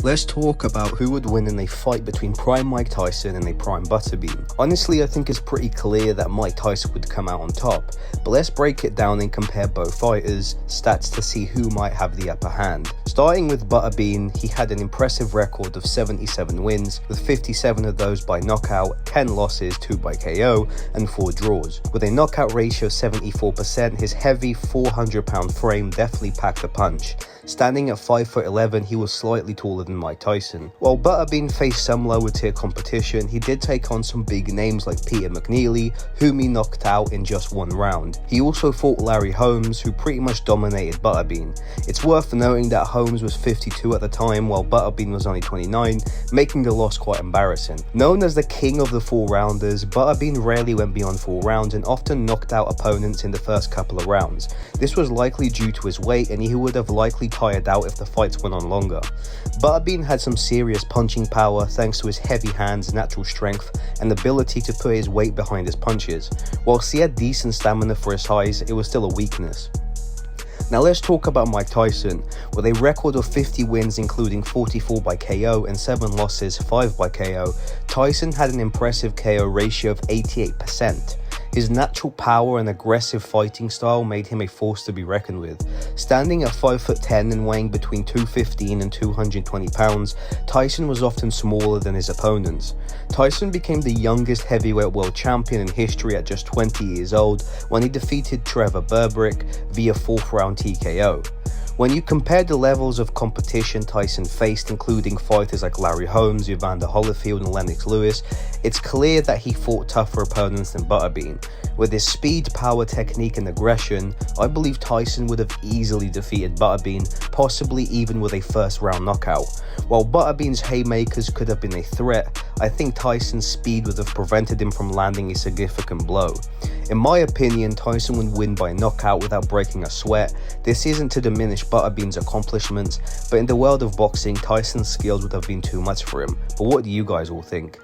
Let's talk about who would win in a fight between prime Mike Tyson and a prime Butterbean. Honestly, I think it's pretty clear that Mike Tyson would come out on top, but let's break it down and compare both fighters' stats to see who might have the upper hand. Starting with Butterbean, he had an impressive record of 77 wins, with 57 of those by knockout, 10 losses, 2 by KO, and 4 draws. With a knockout ratio of 74%, his heavy 400-pound frame definitely packed a punch. Standing at 5'11", he was slightly taller than Mike Tyson. While Butterbean faced some lower tier competition, he did take on some big names like Peter McNeely, whom he knocked out in just one round. He also fought Larry Holmes, who pretty much dominated Butterbean. It's worth noting that Holmes was 52 at the time, while Butterbean was only 29, making the loss quite embarrassing. Known as the king of the 4-rounders, Butterbean rarely went beyond 4 rounds and often knocked out opponents in the first couple of rounds. This was likely due to his weight, and he would have likely tired out if the fights went on longer. Butterbean had some serious punching power thanks to his heavy hands, natural strength, and ability to put his weight behind his punches. Whilst he had decent stamina for his size, it was still a weakness. Now let's talk about Mike Tyson. With a record of 50 wins including 44 by KO and 7 losses, 5 by KO, Tyson had an impressive KO ratio of 88%. His natural power and aggressive fighting style made him a force to be reckoned with. Standing at 5'10" and weighing between 215 and 220 pounds, Tyson was often smaller than his opponents. Tyson became the youngest heavyweight world champion in history at just 20 years old when he defeated Trevor Berbick via 4th round TKO. When you compare the levels of competition Tyson faced, including fighters like Larry Holmes, Evander Holyfield, and Lennox Lewis, it's clear that he fought tougher opponents than Butterbean. With his speed, power, technique, and aggression, I believe Tyson would have easily defeated Butterbean, possibly even with a first-round knockout. While Butterbean's haymakers could have been a threat, I think Tyson's speed would have prevented him from landing a significant blow. In my opinion, Tyson would win by knockout without breaking a sweat. This isn't to diminish Butterbean's accomplishments, but in the world of boxing, Tyson's skills would have been too much for him. But what do you guys all think?